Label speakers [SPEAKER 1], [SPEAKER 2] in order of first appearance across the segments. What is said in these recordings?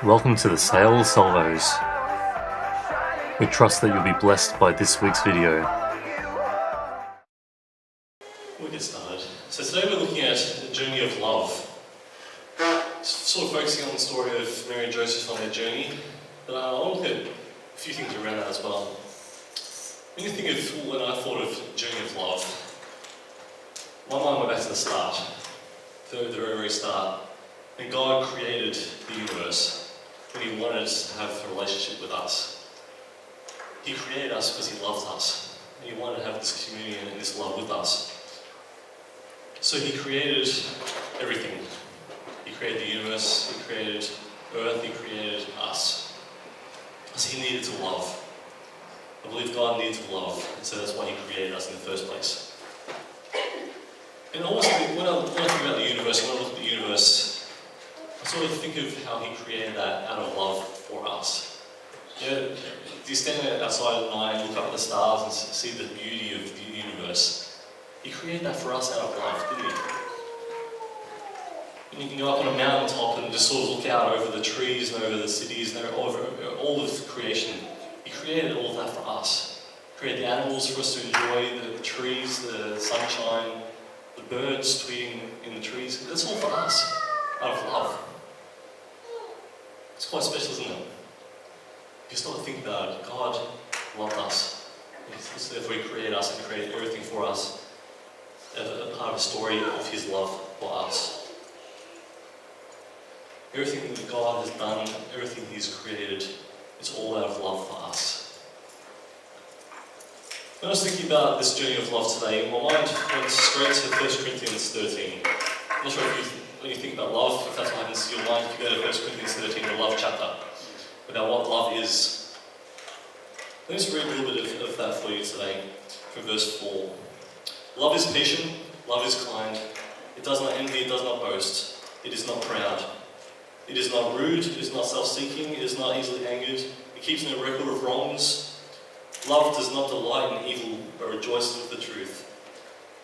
[SPEAKER 1] Welcome to the Salvos. We trust that you'll be blessed by this week's video.
[SPEAKER 2] We'll get started. So today we're looking at the journey of love. Sort of focusing on the story of Mary and Joseph on their journey, but I want to look at a few things around that as well. When you think of when I thought of journey of love, my mind went back to the start, the very, very start. When God created the universe, when He wanted to have a relationship with us. He created us because He loves us. And He wanted to have this communion and this love with us. So He created everything. He created the universe, He created earth, He created us. Because He needed to love. I believe God needed to love, and so that's why He created us in the first place. And also, when I think about the universe, when I look at the universe, I sort of think of how He created that out of love for us. You know, do you stand outside at night and look up at the stars and see the beauty of the universe? He created that for us out of love, didn't He? And you can go up on a mountaintop and just sort of look out over the trees and over the cities and over all of creation. He created all of that for us. He created the animals for us to enjoy, the trees, the sunshine, the birds tweeting in the trees. That's all for us, out of love. It's quite special, isn't it? If you start to think about it, God loved us. Therefore He created us and created everything for us as a part of a story of His love for us. Everything that God has done, everything He's created, it's all out of love for us. When I was thinking about this journey of love today, my mind went straight to 1 Corinthians 13. I'm not sure if when you think about love, if that's what happens to your mind, if you go to 1 Corinthians 13, the love chapter, about what love is. Let me just read a little bit of that for you today, from verse 4. Love is patient, love is kind. It does not envy, it does not boast. It is not proud. It is not rude, it is not self-seeking, it is not easily angered. It keeps no record of wrongs. Love does not delight in evil, but rejoices with the truth.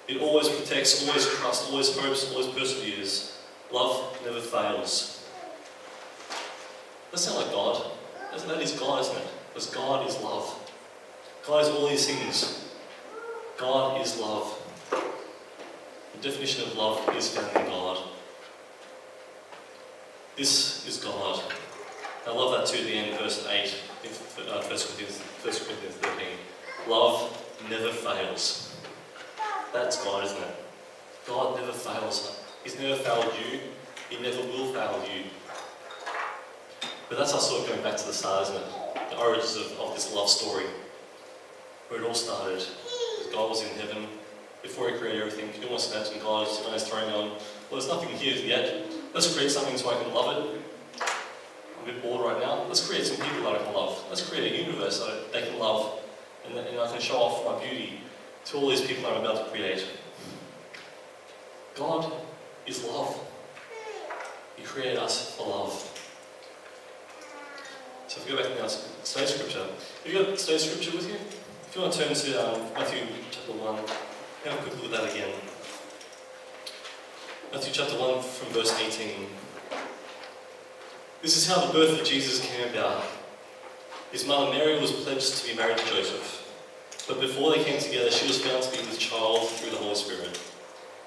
[SPEAKER 2] It always protects, always trusts, always hopes, always perseveres. Love never fails. That sounds like God. That is God, isn't it? Because God is love. God is all these things. God is love. The definition of love is found in God. This is God. I love that too at the end, verse 8, in 1 Corinthians 13. Love never fails. That's God, isn't it? God never fails. He's never failed you. He never will fail you. But that's us sort of going back to the start, isn't it? The origins of this love story. Where it all started. God was in heaven before He created everything. You can almost imagine God is on His throne going, well, there's nothing here yet. Let's create something so I can love it. I'm a bit bored right now. Let's create some people that I can love. Let's create a universe that they can love. And I can show off my beauty to all these people I'm about to create. God is love. He created us for love. So if we go back now to today's scripture. Have you got today's scripture with you? If you want to turn to Matthew chapter 1, have a quick look at that again. Matthew chapter 1 from verse 18. This is how the birth of Jesus came about. His mother Mary was pledged to be married to Joseph. But before they came together, she was found to be with child through the Holy Spirit.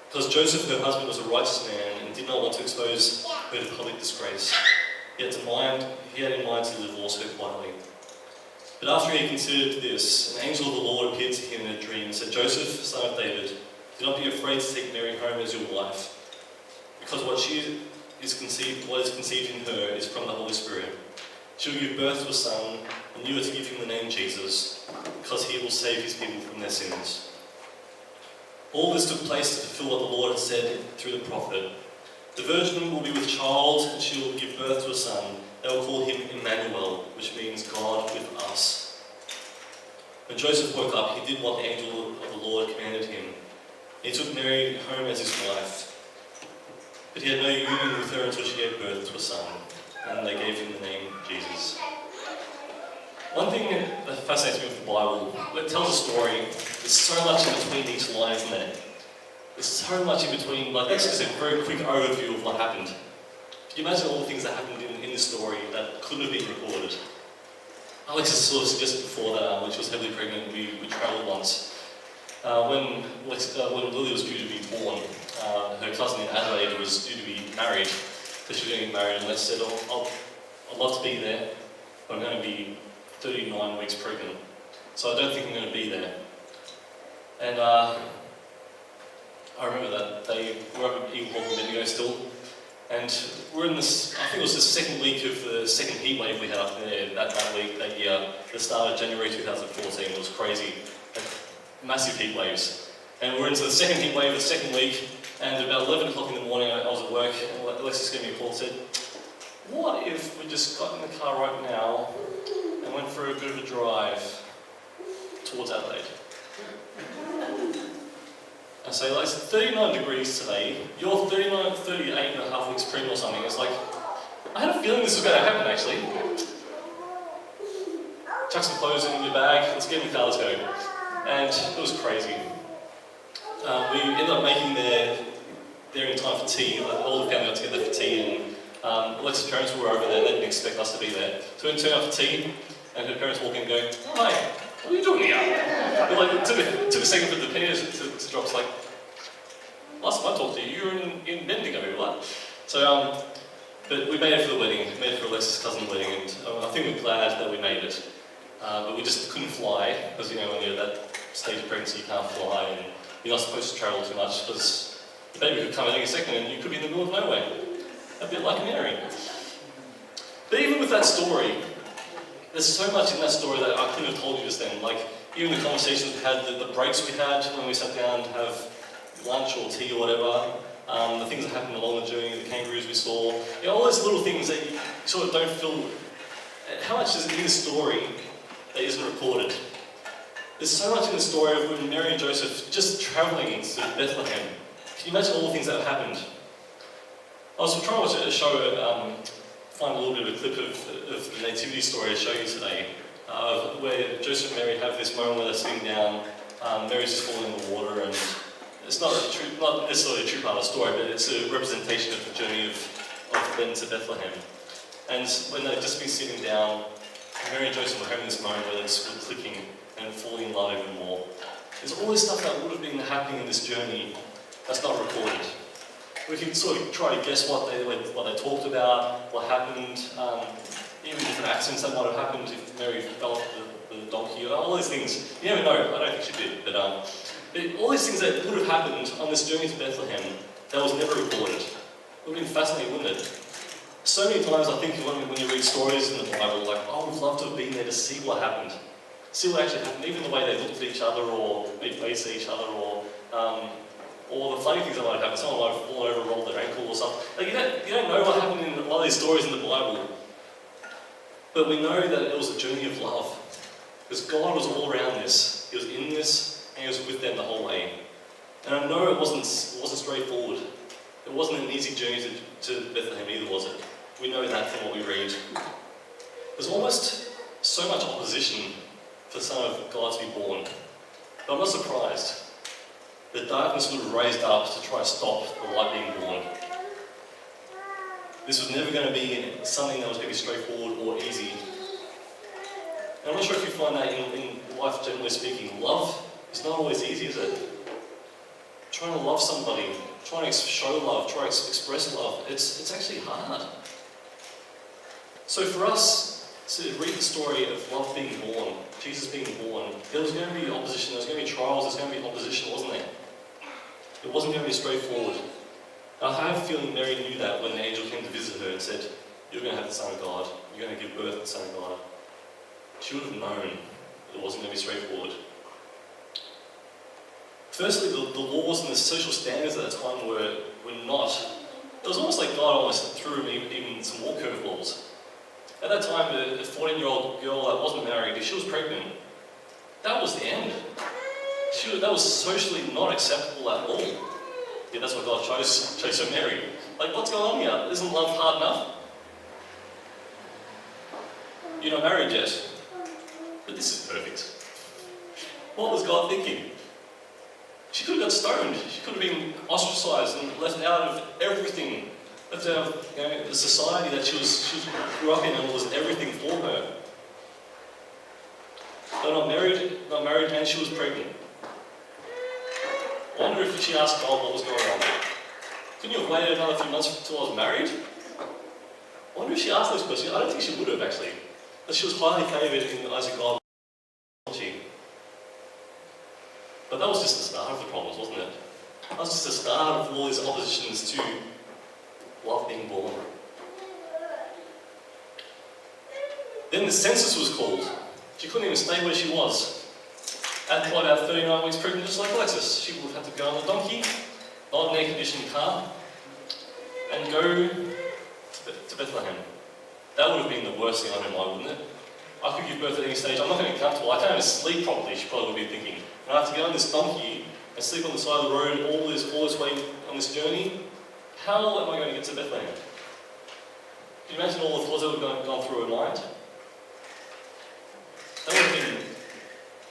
[SPEAKER 2] Because Joseph, her husband, was a righteous man and did not want to expose her to public disgrace. He had in mind to divorce her quietly. But after he had considered this, an angel of the Lord appeared to him in a dream and said, Joseph, son of David, do not be afraid to take Mary home as your wife, because what is conceived in her is from the Holy Spirit. She will give birth to a son, and you are to give him the name Jesus, because he will save his people from their sins. All this took place to fulfill what the Lord had said through the prophet. The virgin will be with child, and she will give birth to a son. They will call him Emmanuel, which means God with us. When Joseph woke up, he did what the angel of the Lord commanded him. He took Mary home as his wife. But he had no union with her until she gave birth to a son, and they gave him the name Jesus. One thing that fascinates me with the Bible, it tells a story. There's so much in between each line, isn't there? There's so much in between. Like, that's just a very quick overview of what happened. Can you imagine all the things that happened in this story that couldn't have been recorded? Alex has sort of suggested before that when she was heavily pregnant, we travelled once. When Lily was due to be born, her cousin in Adelaide was due to be married, so she was going to get married, and Lex said, I'd love to be there, but I'm going to be 39 weeks pregnant, so I don't think I'm going to be there. And I remember that they were up at Eagle Hawk and Bendigo still, and we're in this, I think it was the second week of the second heat wave we had up there that week, that year, the start of January 2014. It was crazy, like, massive heat waves. And we're into the second heat wave, the second week, and about 11 o'clock in the morning I was at work, and Alexis gave me a call and said, what if we just got in the car right now and went for a bit of a drive towards Adelaide? I say, like, it's 39 degrees today, you're 38 and a half weeks pregnant or something. It's like, I had a feeling this was going to happen actually. Chuck some clothes in your bag, let's get in the car, let's go. And it was crazy. We ended up making there in time for tea. Like, all the family got together for tea, and Alexa's parents were over there, they didn't expect us to be there. So we turned up for tea, and her parents walk in and go, hi, what are you doing here? Like, it took a second for the penny to drop. It's like, last time I talked to you, you were in Bendigo, what? So, but we made it for the wedding, we made it for Alexis' cousin's wedding, and I think we're glad that we made it. But we just couldn't fly, because when you're at that stage of pregnancy, you can't fly, and you're not supposed to travel too much, because the baby could come in any second and you could be in the middle of nowhere. A bit like Mary. But even with that story, there's so much in that story that I couldn't have told you just then. Like, even the conversations we had, the breaks we had when we sat down to have lunch or tea or whatever, the things that happened along the journey, the kangaroos we saw, all those little things that you sort of don't feel. How much is in the story that isn't recorded? There's so much in the story of when Mary and Joseph just travelling to Bethlehem. Can you imagine all the things that have happened? I was trying to watch a show, find a little bit of a clip of the nativity story to show you today, where Joseph and Mary have this moment where they're sitting down, Mary's just falling in the water, and it's not necessarily a true part of the story, but it's a representation of the journey of them to Bethlehem. And when they've just been sitting down, Mary and Joseph were having this moment where they're sort of clicking and falling in love even more. There's all this stuff that would have been happening in this journey that's not recorded. We can sort of try to guess what they talked about, what happened, even different accents that might have happened if Mary fell off the donkey, all these things. You never know, I don't think she did, but all these things that would have happened on this journey to Bethlehem that was never recorded. It would have been fascinating, wouldn't it? So many times I think when you read stories in the Bible, like, oh, we'd love to have been there to see what happened. See what actually happened, even the way they looked at each other or made faces at each other, or the funny things that might have happened. Someone might have fallen over, rolled their ankle or something. Like, you don't know what happened in a lot of these stories in the Bible. But we know that it was a journey of love. Because God was all around this. He was in this, and He was with them the whole way. And I know it wasn't straightforward. It wasn't an easy journey to Bethlehem either, was it? We know that from what we read. There's almost so much opposition for the Son of God to be born. But I'm not surprised. The darkness would have raised up to try to stop the light being born. This was never going to be something that was going to be straightforward or easy. And I'm not sure if you find that in life, generally speaking. Love is not always easy, is it? Trying to love somebody, trying to show love, trying to express love, it's actually hard. So for us to read the story of love being born, Jesus being born, there was going to be opposition, there was going to be trials, there was going to be opposition, wasn't there? It wasn't going to be straightforward. And I have a feeling Mary knew that when the angel came to visit her and said, you're going to have the Son of God, you're going to give birth to the Son of God. She would have known it wasn't going to be straightforward. Firstly, the laws and the social standards at that time were not. It was almost like God almost threw him even some more curveballs. At that time, a 14-year-old girl that wasn't married, if she was pregnant, that was the end. That was socially not acceptable at all. Yeah, that's what God chose her Mary. Like, what's going on here? Isn't love hard enough? You're not married yet. But this is perfect. What was God thinking? She could have got stoned. She could have been ostracized and left out of everything But the society that she grew up in and was everything for her. They're not married, and she was pregnant. I wonder if she asked God what was going on. Couldn't you have waited another few months until I was married? I wonder if she asked those questions. I don't think she would have actually. But she was highly favoured in the eyes of God, wasn't she? But that was just the start of the problems, wasn't it? That was just the start of all these oppositions to love being born. Then the census was called. She couldn't even stay where she was. At about 39 weeks pregnant, just like Alexis, she would have had to go on a donkey, not an air-conditioned car, and go to Bethlehem. That would have been the worst thing on her mind, wouldn't it? I could give birth at any stage. I'm not going to be comfortable. I can't even sleep properly, she probably would be thinking. And I have to get on this donkey and sleep on the side of the road all this way on this journey. How am I going to get to Bethlehem? Can you imagine all the thoughts that would have gone through her mind? That would have been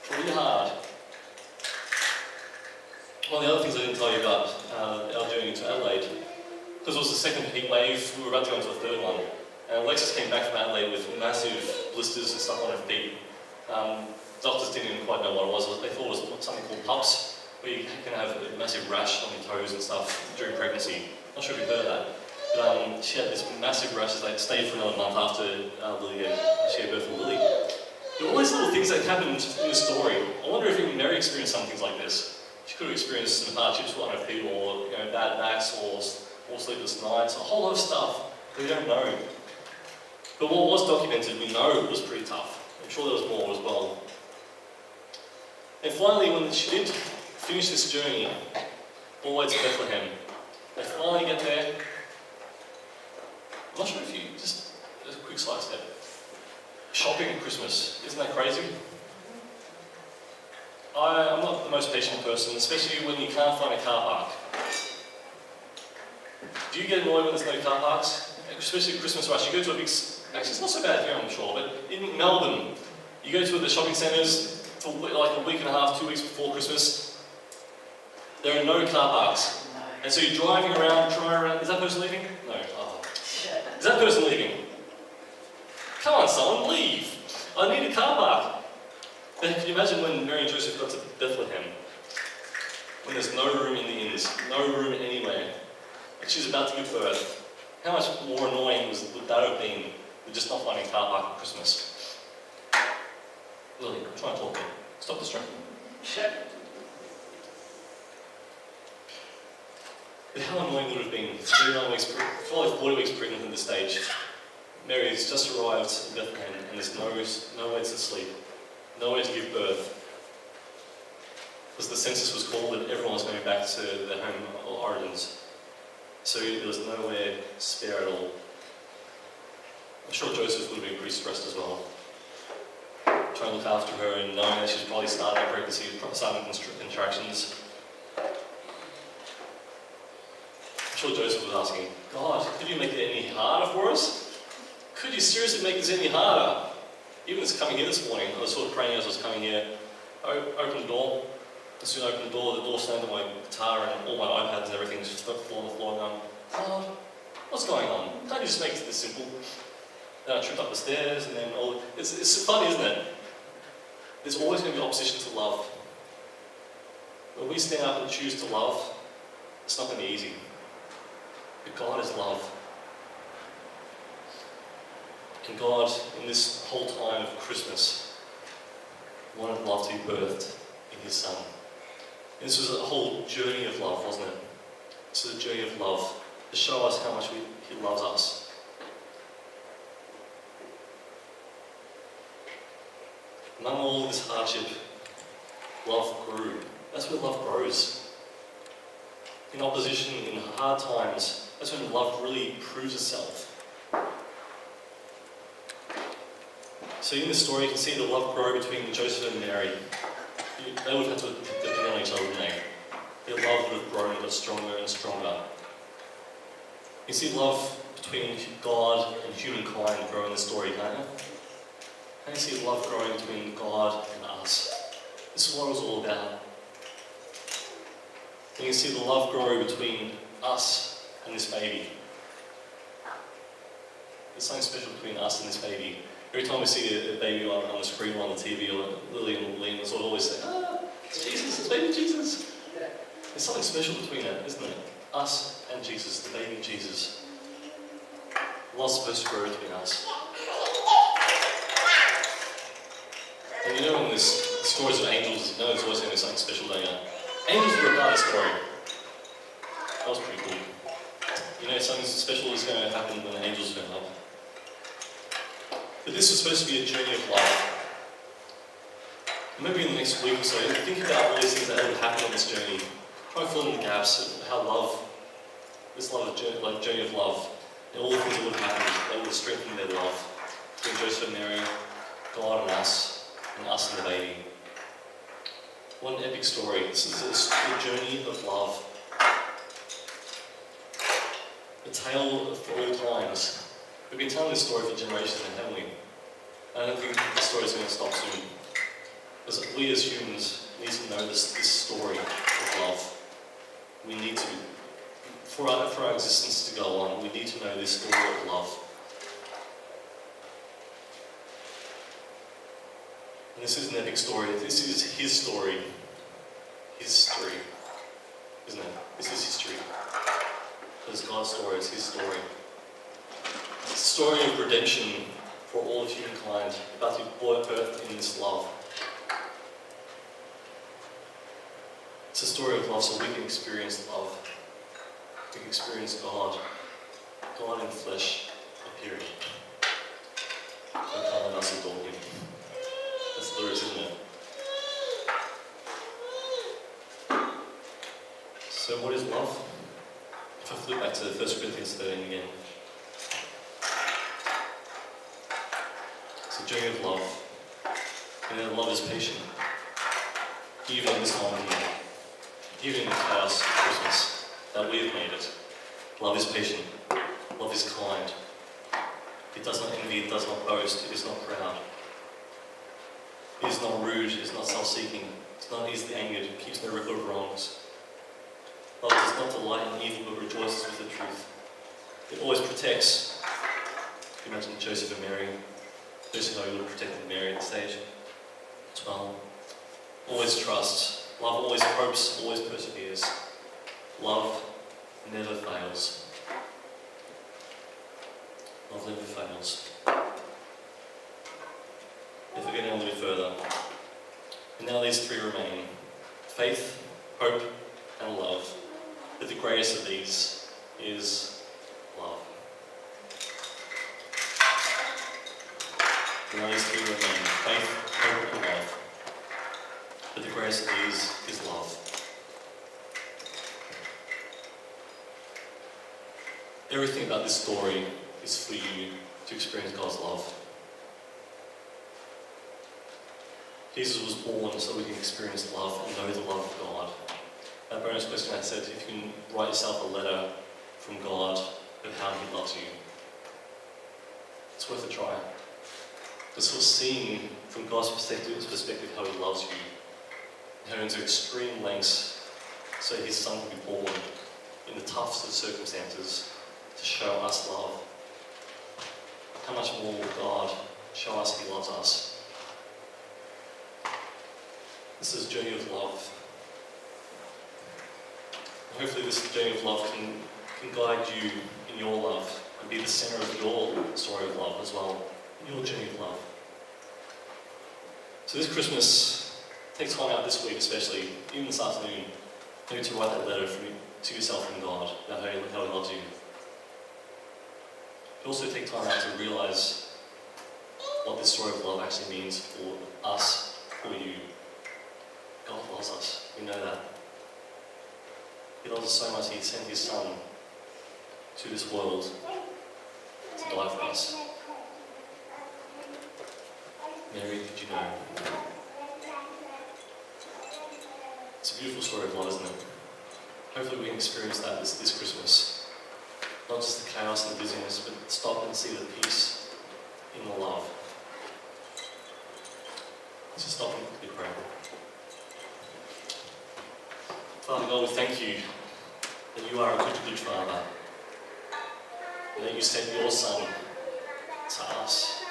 [SPEAKER 2] pretty hard. One of the other things I didn't tell you about our journey to Adelaide, because it was the second heat wave, we were about to go into a third one. And Alexis came back from Adelaide with massive blisters and stuff on her feet. Doctors didn't even quite know what it was. They thought it was something called PUPS, where you can have a massive rash on your toes and stuff during pregnancy. Not sure if you've heard of that. But she had this massive rash that stayed for another month after Lily she gave birth to Lily. There were all these little things that happened in the story. I wonder if even Mary experienced some things like this. She could have experienced some hardships on her feet, or bad backs, or sleepless nights, a whole lot of stuff that we don't know. But what was documented, we know it was pretty tough. I'm sure there was more as well. And finally, when she did finish this journey, all the way to Bethlehem, they finally get there. I'm not sure if you just a quick side step. Shopping at Christmas, isn't that crazy? I'm not the most patient person, especially when you can't find a car park. Do you get annoyed when there's no car parks? Especially at Christmas rush, you go to a big... Actually, it's not so bad here, I'm sure, but in Melbourne, you go to the shopping centres for like a week and a half, 2 weeks before Christmas, there are no car parks. And so you're driving around, is that person leaving? No. Oh. Is that person leaving? Come on, someone, leave! I need a car park. Then can you imagine when Mary and Joseph got to Bethlehem? When there's no room in the inns, no room anywhere, and she's about to give birth. How much more annoying would that have been than just not finding a car park at Christmas? Lily, I'm trying to talk to you. Stop distracting me. But how annoying would it have been 39 weeks, probably 40 weeks pregnant at this stage. Mary has just arrived in Bethlehem and there's nowhere to sleep, nowhere to give birth. Because the census was called and everyone was going back to their home origins. So there was nowhere spare at all. I'm sure Joseph would have been pretty stressed as well. Trying to look after her and knowing that she's probably starting her pregnancy, starting contractions. I'm sure Joseph was asking, God, could you make it any harder for us? Could you seriously make this any harder? Even as coming here this morning, I was sort of praying as I was coming here, open the door. As soon as I opened the door slammed on my guitar and all my iPads and everything just fell on the floor and God, what's going on? Can't you just make this simple? Then I tripped up the stairs and then it's funny, isn't it? There's always going to be opposition to love. When we stand up and choose to love, it's not going to be easy. But God is love. And God, in this whole time of Christmas, wanted love to be birthed in His Son. And this was a whole journey of love, wasn't it? This is a journey of love to show us how much He loves us. Among all of this hardship, love grew. That's where love grows. In opposition, in hard times, that's when love really proves itself. So in this story, you can see the love grow between Joseph and Mary. They would have had to depend on each other, wouldn't they? Their love would have grown and got stronger and stronger. You see love between God and humankind grow in this story, can't you? And you see love growing between God and us. This is what it was all about. And you see the love grow between us and this baby. There's something special between us and this baby. Every time we see a baby on the screen or on the TV, or Lily and Liam will always say, it's Jesus, it's baby Jesus. There's something special between that, isn't it? Us and Jesus, the baby Jesus. Love's supposed to grow between us. And you know in this stories of angels, you know there's always going to be something special, don't you? Angels were a part of the story. That was pretty cool. You know something special is going to happen when the angels turn up. But this was supposed to be a journey of life. Maybe in the next week or so, think about all these things that would happen on this journey. Try to fill in the gaps of how journey of love, and all the things that would happen that would strengthen their love between Joseph and Mary, God and us and the baby. What an epic story. This is a journey of love. A tale for all times. We've been telling this story for generations now, haven't we? I don't think the story's going to stop soon. Because we as humans need to know this story of love. We need to. For our existence to go on, we need to know this story of love. And this is an epic story. This is his story. His story. Isn't it? This is history. It's God's story, it's his story. It's a story of redemption for all of humankind, about to be birthed in this love. It's a story of love so we can experience love. We can experience God in flesh appearing. And come and us adore him. That's the lyrics, isn't it? So what is love? If I flip back to 1 Corinthians 13 again. It's a journey of love. And then love is patient. Even in this time of year. Even in the chaos of Christmas that we have made it. Love is patient. Love is kind. It does not envy, it does not boast, it is not proud. It is not rude, it is not self-seeking, it is not easily angered, it keeps no record of wrongs. Love does not delight in evil but rejoices with the truth. It always protects. You imagine Joseph and Mary. Joseph know he would have protected Mary at the stage as well. Always trusts. Love always hopes, always perseveres. Love never fails. Love never fails. If we go down a little bit further, and now these three remain: faith, hope, and love. But the greatest of these is love. And now these three remain: faith, hope, and love. But the greatest of these is love. Everything about this story is for you to experience God's love. Jesus was born so we can experience love and know the love of God. That bonus question I said, if you can write yourself a letter from God of how he loves you, it's worth a try. Because for seeing from God's perspective how he loves you, and how he went to extreme lengths so his son could be born in the toughest of circumstances to show us love. How much more will God show us he loves us? This is a journey of love. And hopefully this journey of love can guide you in your love and be the centre of your story of love as well, your journey of love. So this Christmas, take time out this week especially, even this afternoon, maybe to write that letter to yourself from God about how he loves you. But also take time out to realise what this story of love actually means for us, for you. God loves us. We know that. He loves us so much he sent his son to this world to die for us. Mary, did you know? It's a beautiful story of love, isn't it? Hopefully we can experience that this Christmas. Not just the chaos and the busyness, but stop and see the peace in the love. Let's just stop and quickly pray. Father God, we thank you that you are a good, good Father. And that you sent your Son to us.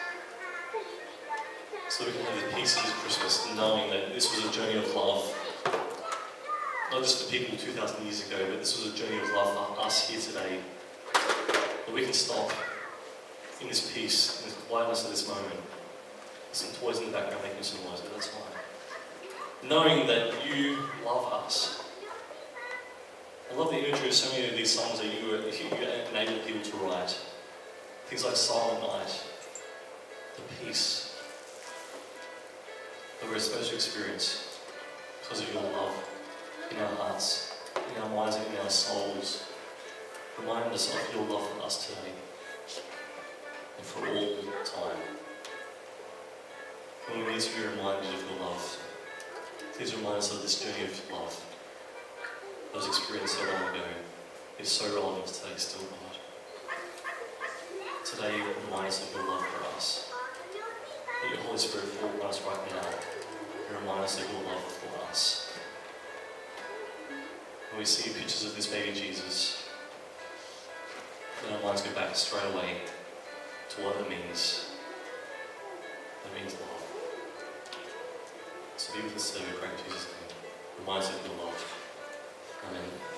[SPEAKER 2] So we can have the peace of this Christmas, knowing that this was a journey of love. Not just for people 2,000 years ago, but this was a journey of love for us here today. That we can stop in this peace, in this quietness of this moment. There's some toys in the background making some noise, but that's fine. Knowing that you love us. I love the imagery of so many of these songs that you enable people to write. Things like Silent Night, the peace that we're supposed to experience because of your love in our hearts, in our minds, and in our souls. Remind us of your love for us today and for all time. When we need to be reminded of your love, please remind us of this journey of love that was experienced so long ago. It's so relevant today still, God. Today, remind us of your love for us. Let your Holy Spirit fall upon us right now and remind us of your love for us. When we see pictures of this baby Jesus, then our minds go back straight away to what it means. It means love. So be with us today, we pray in Jesus' name. Remind us of your love. Amen.